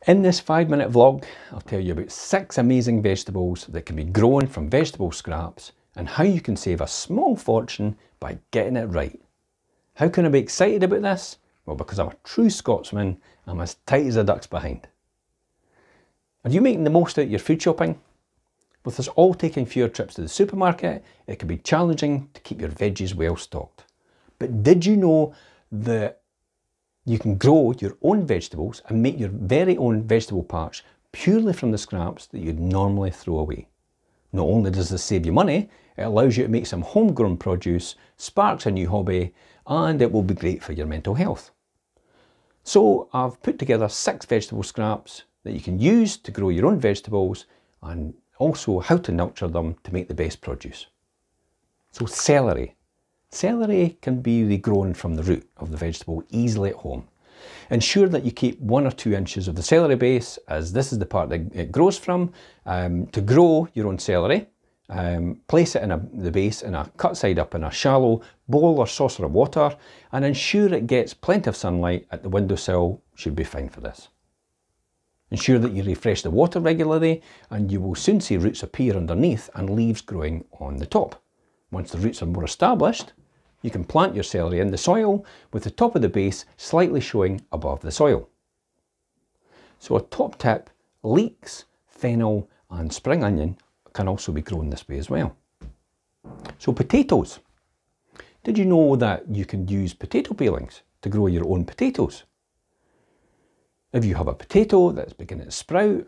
In this 5-minute vlog, I'll tell you about 6 amazing vegetables that can be grown from vegetable scraps and how you can save a small fortune by getting it right. How can I be excited about this? Well, because I'm a true Scotsman, I'm as tight as a duck's behind. Are you making the most out of your food shopping? With us all taking fewer trips to the supermarket, it can be challenging to keep your veggies well stocked. But did you know that you can grow your own vegetables and make your very own vegetable patch purely from the scraps that you'd normally throw away? Not only does this save you money, it allows you to make some homegrown produce, sparks a new hobby, and it will be great for your mental health. So I've put together 6 vegetable scraps that you can use to grow your own vegetables and also how to nurture them to make the best produce. So celery. Celery can be regrown from the root of the vegetable easily at home. Ensure that you keep 1 or 2 inches of the celery base, as this is the part that it grows from. To grow your own celery, place it in the base in a cut side up in a shallow bowl or saucer of water, and ensure it gets plenty of sunlight at the windowsill. Should be fine for this. Ensure that you refresh the water regularly, and you will soon see roots appear underneath and leaves growing on the top. Once the roots are more established, you can plant your celery in the soil with the top of the base slightly showing above the soil. So a top tip, leeks, fennel and spring onion can also be grown this way as well. So potatoes. Did you know that you can use potato peelings to grow your own potatoes? If you have a potato that's beginning to sprout,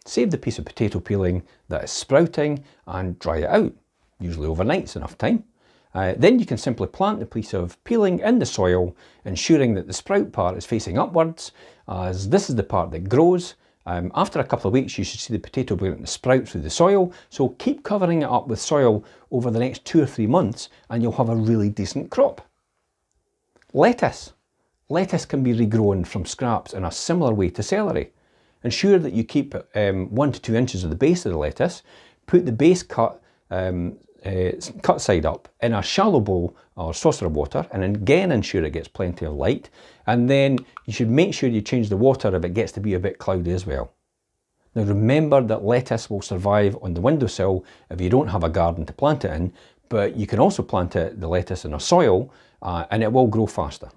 save the piece of potato peeling that is sprouting and dry it out. Usually overnight's enough time. Then you can simply plant the piece of peeling in the soil, ensuring that the sprout part is facing upwards, as this is the part that grows. After a couple of weeks, you should see the potato beginning to sprout through the soil, so keep covering it up with soil over the next 2 or 3 months and you'll have a really decent crop. Lettuce. Lettuce can be regrown from scraps in a similar way to celery. Ensure that you keep 1 to 2 inches of the base of the lettuce, put the base cut side up in a shallow bowl or saucer of water, and again ensure it gets plenty of light, and then you should make sure you change the water if it gets to be a bit cloudy as well. Now remember that lettuce will survive on the windowsill if you don't have a garden to plant it in, but you can also plant the lettuce in a soil and it will grow faster.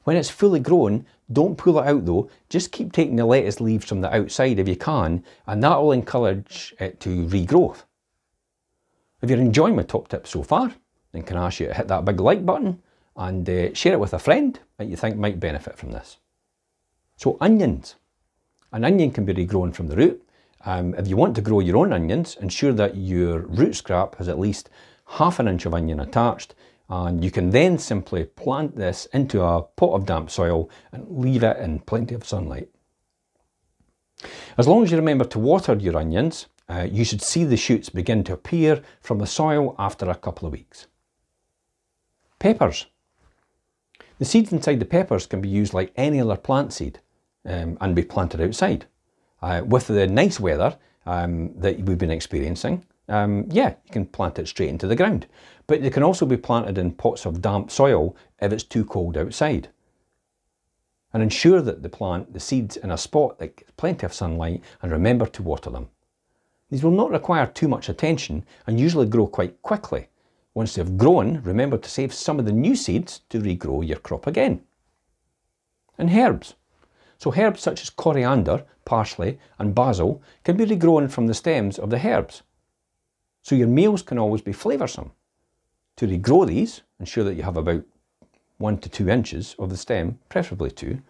When it's fully grown, don't pull it out though, just keep taking the lettuce leaves from the outside if you can, and that will encourage it to regrow. If you're enjoying my top tips so far, then can I ask you to hit that big like button and share it with a friend that you think might benefit from this. So onions. An onion can be regrown from the root. If you want to grow your own onions, ensure that your root scrap has at least ½ an inch of onion attached, and you can then simply plant this into a pot of damp soil and leave it in plenty of sunlight. As long as you remember to water your onions, you should see the shoots begin to appear from the soil after a couple of weeks. Peppers. The seeds inside the peppers can be used like any other plant seed and be planted outside. With the nice weather that we've been experiencing, yeah, you can plant it straight into the ground. But they can also be planted in pots of damp soil if it's too cold outside. And ensure that plant the seeds in a spot that gets plenty of sunlight, and remember to water them. These will not require too much attention and usually grow quite quickly. Once they've grown, remember to save some of the new seeds to regrow your crop again. And herbs. So herbs such as coriander, parsley and basil can be regrown from the stems of the herbs. So your meals can always be flavoursome. To regrow these, ensure that you have about 1 to 2 inches of the stem, preferably 2,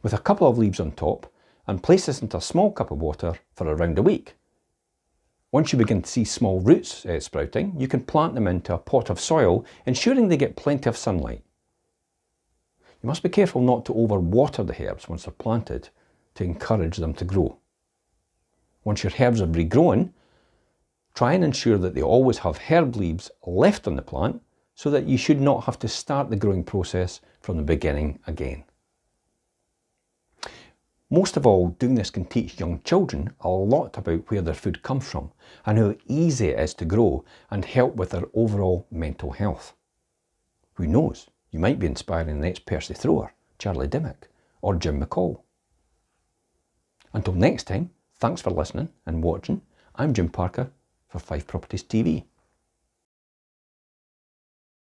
with a couple of leaves on top, and place this into a small cup of water for around a week. Once you begin to see small roots sprouting, you can plant them into a pot of soil, ensuring they get plenty of sunlight. You must be careful not to overwater the herbs once they're planted to encourage them to grow. Once your herbs are regrown, try and ensure that they always have herb leaves left on the plant so that you should not have to start the growing process from the beginning again. Most of all, doing this can teach young children a lot about where their food comes from and how easy it is to grow and help with their overall mental health. Who knows, you might be inspiring the next Percy Thrower, Charlie Dimmock or Jim McCall. Until next time, thanks for listening and watching. I'm Jim Parker for Fife Properties TV.